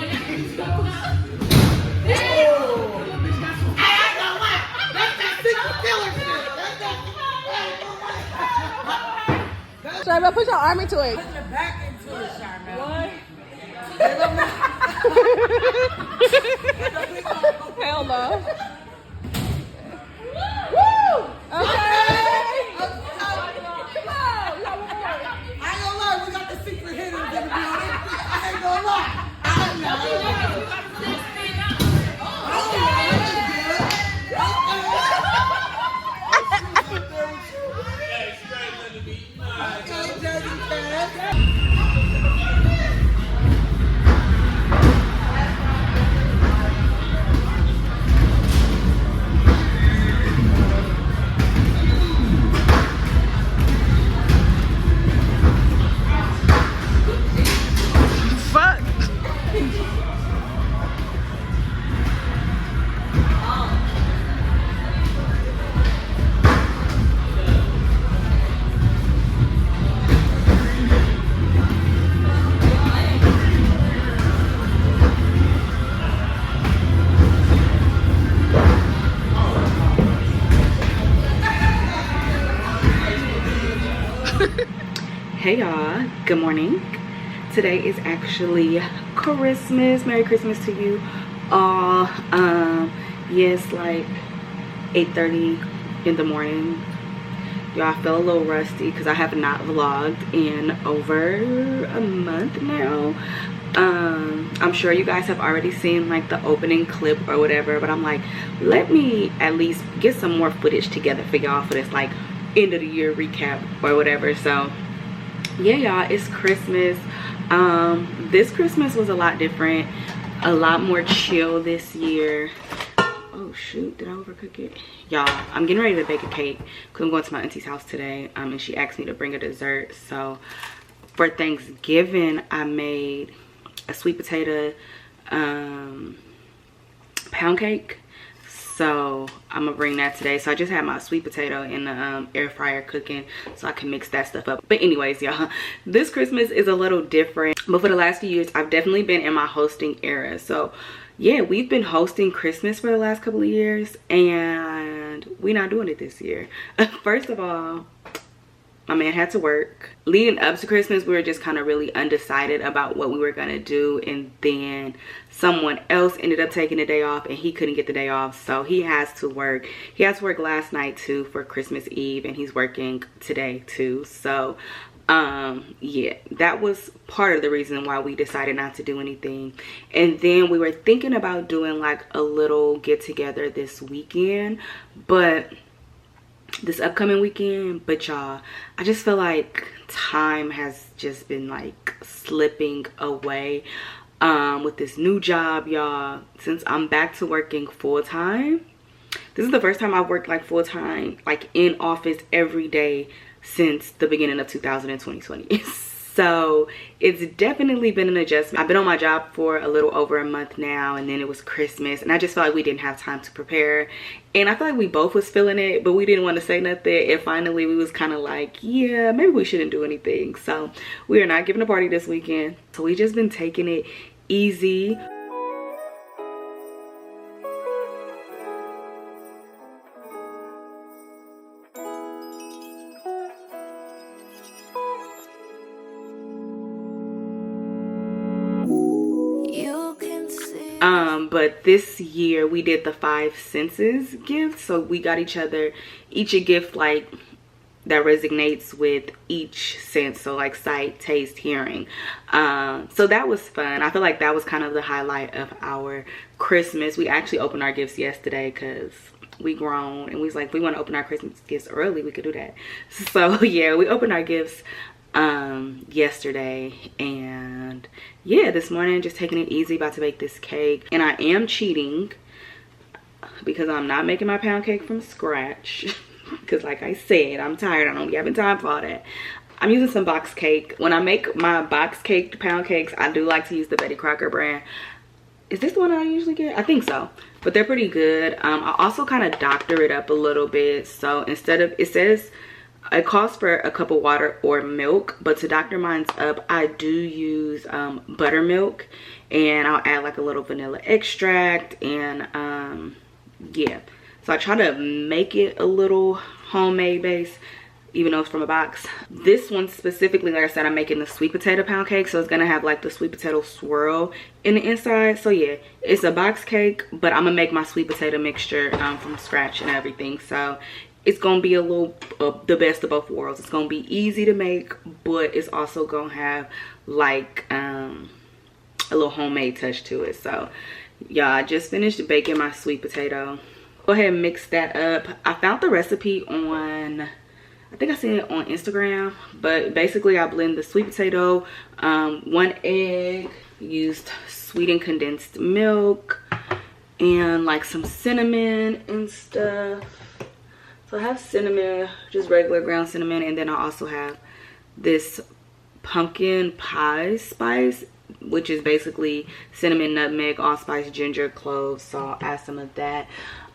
Sharmel, put your arm into it. Put your back into it, Sharmel. Hell no. Woo! Okay. I ain't gonna lie, we got the secret hitters in the building. I ain't gonna lie. Hey y'all, good morning. Today is actually Christmas. Merry Christmas to you all. Yes, like 8:30 in the morning. Y'all, I feel a little rusty because I have not vlogged in over a month now. I'm sure you guys have already seen like the opening clip or whatever, but I'm like, let me at least get some more footage together for y'all for this like end of the year recap or whatever. So yeah, y'all, it's Christmas. This Christmas was a lot different, a lot more chill this year. Oh shoot, did I overcook it? Y'all, I'm getting ready to bake a cake because I'm going to my auntie's house today, and she asked me to bring a dessert. So for Thanksgiving, I made a sweet potato pound cake. So I'm gonna bring that today. So I just had my sweet potato in the air fryer cooking so I can mix that stuff up. But anyways, y'all, this Christmas is a little different. But for the last few years, I've definitely been in my hosting era. So yeah, we've been hosting Christmas for the last couple of years, and we're not doing it this year. First of all, my man had to work. Leading up to Christmas, we were just kind of really undecided about what we were gonna do, and then someone else ended up taking the day off and he couldn't get the day off, so he has to work. He has to work last night too for Christmas Eve, and he's working today too. So yeah, that was part of the reason why we decided not to do anything. And then we were thinking about doing like a little get together this weekend, but this upcoming weekend, but y'all, I just feel like time has just been like slipping away with this new job, y'all. Since I'm back to working full-time, this is the first time I've worked like full-time, like in office every day since the beginning of 2020. So it's definitely been an adjustment. I've been on my job for a little over a month now, and then it was Christmas, and I just felt like we didn't have time to prepare. And I feel like we both was feeling it, but we didn't want to say nothing. And finally we was kind of like, yeah, maybe we shouldn't do anything. So we are not giving a party this weekend. So we just been taking it easy. But this year we did the 5 senses gift. So we got each a gift like that resonates with each sense. So like sight, taste, hearing. So that was fun. I feel like that was kind of the highlight of our Christmas. We actually opened our gifts yesterday because we grown, and we was like, we want to open our Christmas gifts early, we could do that. So yeah, we opened our gifts yesterday, and yeah, this morning just taking it easy, about to bake this cake. And I am cheating because I'm not making my pound cake from scratch because like I said, I'm tired. I don't be having time for all that. I'm using some box cake. When I make my box cake pound cakes, I do like to use the Betty Crocker brand. Is this the one I usually get? I think so, but they're pretty good. I also kind of doctor it up a little bit. So instead of, it says it calls for a cup of water or milk, but to doctor mine's up, I do use buttermilk, and I'll add like a little vanilla extract, and yeah, so I try to make it a little homemade base, even though it's from a box. This one specifically, like I said, I'm making the sweet potato pound cake, so it's gonna have like the sweet potato swirl in the inside. So yeah, it's a box cake, but I'm gonna make my sweet potato mixture from scratch and everything. So it's gonna be a little the best of both worlds. It's gonna be easy to make, but it's also gonna have like a little homemade touch to it. So yeah, I just finished baking my sweet potato. Go ahead and mix that up. I found the recipe on, I think I seen it on Instagram, but basically I blend the sweet potato, 1 egg, used sweetened condensed milk, and like some cinnamon and stuff. So I have cinnamon, just regular ground cinnamon, and then I also have this pumpkin pie spice, which is basically cinnamon, nutmeg, allspice, ginger, cloves. So I'll add some of that,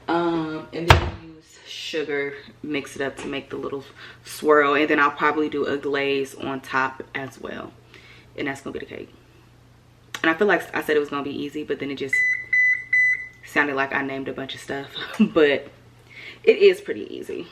and then use sugar, mix it up to make the little swirl, and then I'll probably do a glaze on top as well, and that's gonna be the cake. And I feel like I said it was gonna be easy, but then it just sounded like I named a bunch of stuff. But it is pretty easy.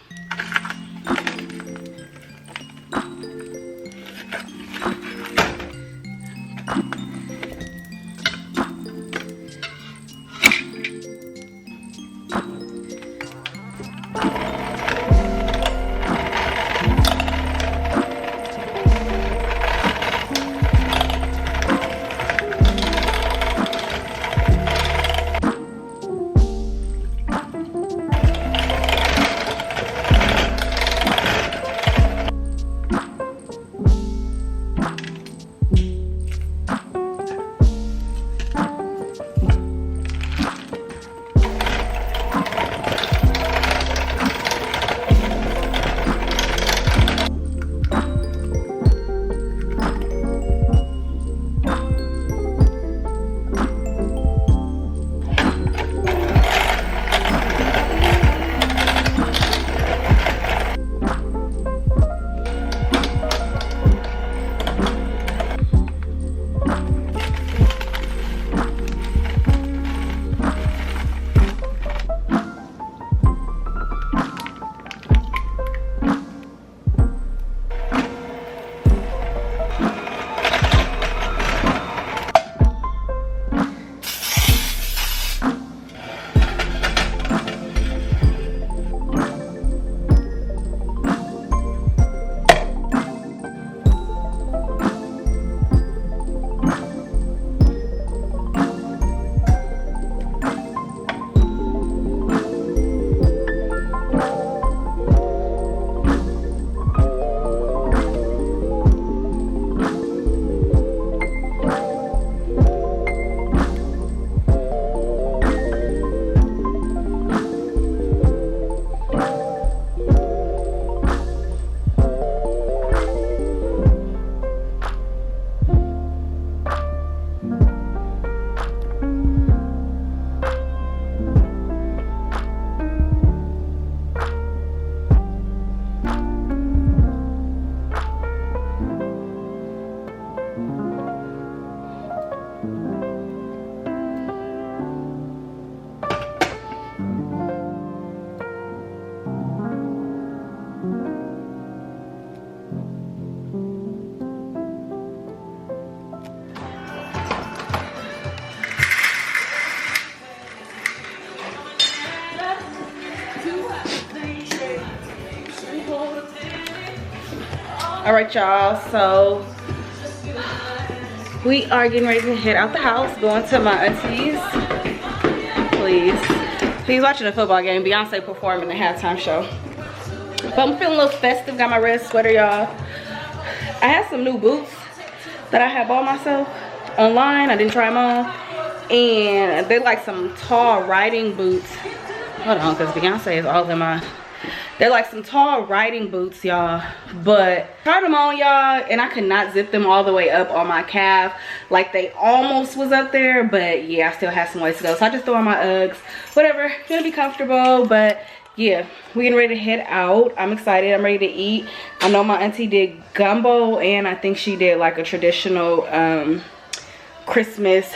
All right, y'all, so we are getting ready to head out the house, going to my auntie's. Please watching a football game. Beyonce performing the halftime show. But I'm feeling a little festive. Got my red sweater, y'all. I had some new boots that I had bought myself online. I didn't try them on. And they're like some tall riding boots. Hold on, because Beyonce is all in my... They're like some tall riding boots, y'all. But tried them on, y'all, and I could not zip them all the way up on my calf. Like they almost was up there, but yeah, I still have some ways to go. So I just threw on my Uggs. Whatever, gonna be comfortable, but yeah, we're getting ready to head out. I'm excited. I'm ready to eat. I know my auntie did gumbo, and I think she did like a traditional Christmas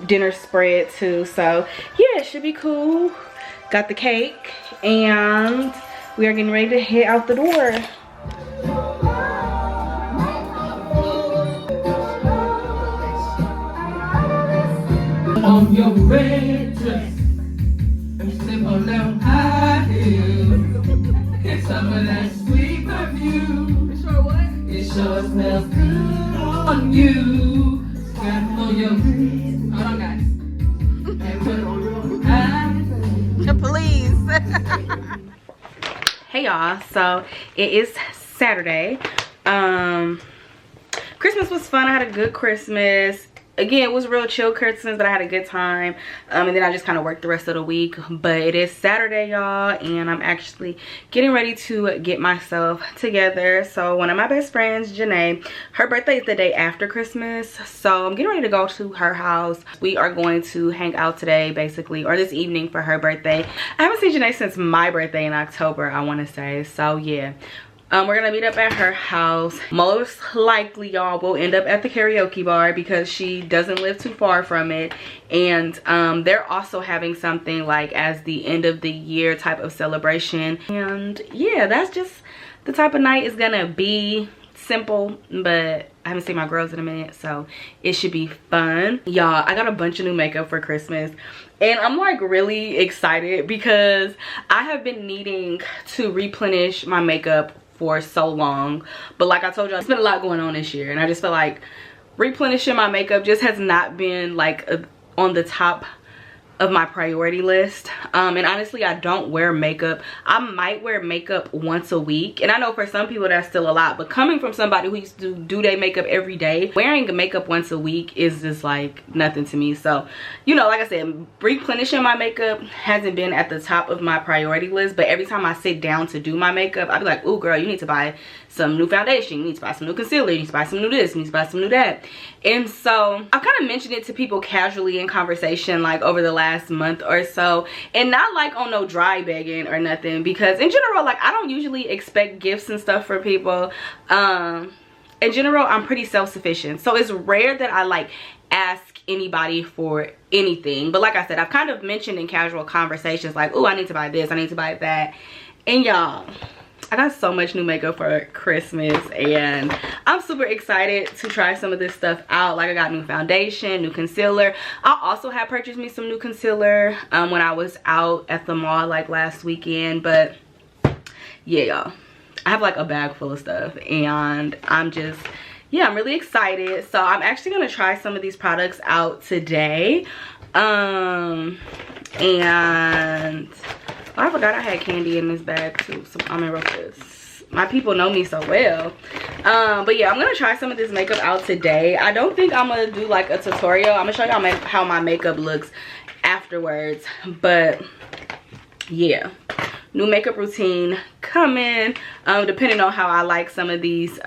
dinner spread too. So yeah, it should be cool. Got the cake, and we are getting ready to head out the door. On your red dress and slip on down high heels. Get some of that sweet perfume. It sure what? It sure smells good on you. Got on your hold on, guys. And put on your eyes. Please. Hey y'all, so it is Saturday. Christmas was fun. I had a good Christmas. Again, it was real chill Christmas, but I had a good time. And then I just kind of worked the rest of the week. But it is Saturday, y'all, and I'm actually getting ready to get myself together. So one of my best friends, Janae, her birthday is the day after Christmas. So I'm getting ready to go to her house. We are going to hang out today, basically, or this evening for her birthday. I haven't seen Janae since my birthday in October, I want to say. So yeah. We're gonna meet up at her house. Most likely, y'all, will end up at the karaoke bar because she doesn't live too far from it. And they're also having something like as the end of the year type of celebration. And yeah, that's just the type of night it's gonna be. Simple, but I haven't seen my girls in a minute, so it should be fun. Y'all, I got a bunch of new makeup for Christmas, and I'm like really excited because I have been needing to replenish my makeup for so long. But like I told y'all, it's been a lot going on this year, and I just feel like replenishing my makeup just has not been like on the top of my priority list. And honestly, I don't wear makeup. I might wear makeup once a week, and I know for some people that's still a lot, but coming from somebody who used to do their makeup every day, wearing makeup once a week is just like nothing to me. So, you know, like I said, replenishing my makeup hasn't been at the top of my priority list, but every time I sit down to do my makeup, I'd be like, ooh girl, you need to buy some new foundation, you need to buy some new concealer, you need to buy some new this, you need to buy some new that. And so I've kind of mentioned it to people casually in conversation like over the last month or so, and not like on no dry begging or nothing, because in general, like I don't usually expect gifts and stuff from people. In general, I'm pretty self-sufficient, so it's rare that I like ask anybody for anything. But like I said, I've kind of mentioned in casual conversations like, oh, I need to buy this, I need to buy that. And y'all, I got so much new makeup for Christmas, and I'm super excited to try some of this stuff out. Like I got new foundation, new concealer. I also had purchased me some new concealer when I was out at the mall like last weekend. But yeah, y'all, I have like a bag full of stuff, and I'm just, yeah, I'm really excited. So I'm actually gonna try some of these products out today. And I forgot I had candy in this bag too, some almond ruffles. My people know me so well. But yeah, I'm gonna try some of this makeup out today. I don't think I'm gonna do like a tutorial. I'm gonna show y'all how my makeup looks afterwards. But yeah, new makeup routine coming. Depending on how I like some of these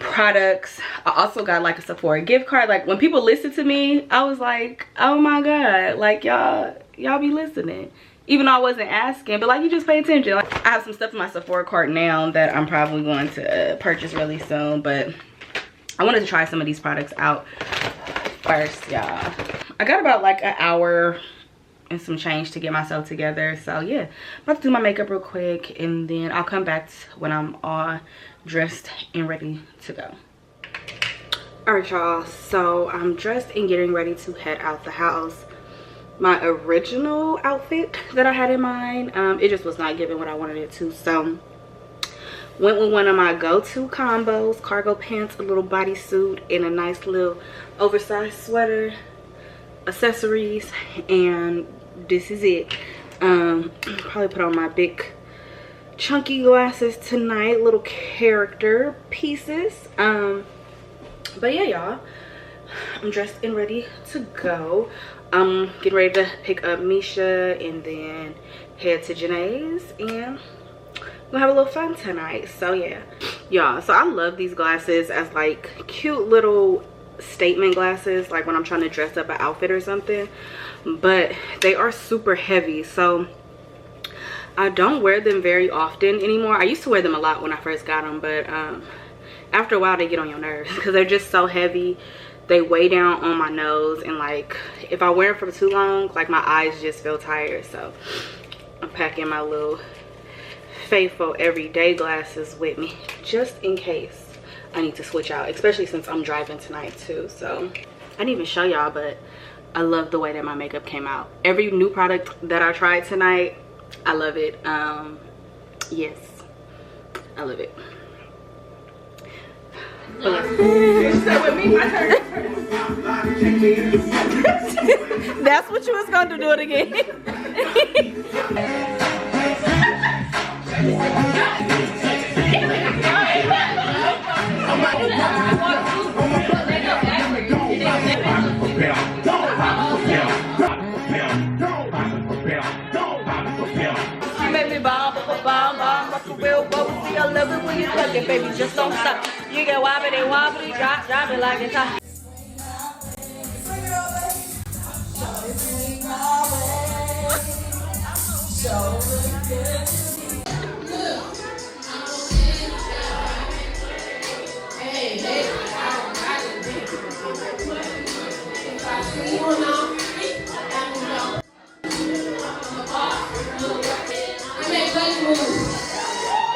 products. I also got like a Sephora gift card. Like when people listen to me, I was like, oh my god, like y'all be listening, even though I wasn't asking, but like you just pay attention. Like I have some stuff in my Sephora cart now that I'm probably going to purchase really soon, but I wanted to try some of these products out first, y'all. I got about like an hour and some change to get myself together, so yeah, I'm about to do my makeup real quick, and then I'll come back when I'm all dressed and ready to go. All right, y'all, so I'm dressed and getting ready to head out the house. My original outfit that I had in mind, it just was not giving what I wanted it to, so Went with one of my go-to combos, cargo pants, a little bodysuit, and a nice little oversized sweater, accessories, and this is it. Probably put on my big chunky glasses tonight, little character pieces. But yeah, y'all, I'm dressed and ready to go. I'm getting ready to pick up Misha and then head to Janae's, and we're gonna have a little fun tonight. So yeah, y'all, so I love these glasses as like cute little statement glasses, like when I'm trying to dress up an outfit or something, but they are super heavy, so I don't wear them very often anymore. I used to wear them a lot when I first got them, but after a while they get on your nerves because they're just so heavy. They weigh down on my nose, and like if I wear them for too long, like my eyes just feel tired. So I'm packing my little faithful everyday glasses with me just in case I need to switch out, especially since I'm driving tonight too. So I didn't even show y'all, but I love the way that my makeup came out. Every new product that I tried tonight, I love it. Yes, I love it. That's what you was gonna do it again. Baby, bomb, for real, but we I love it when you tuck it, baby, just don't stop. You get wobbly, drop it like it's hot.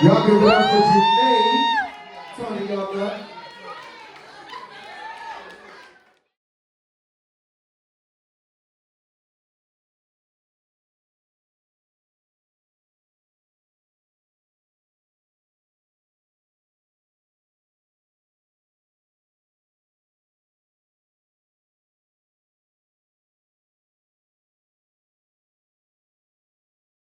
Y'all can run for you.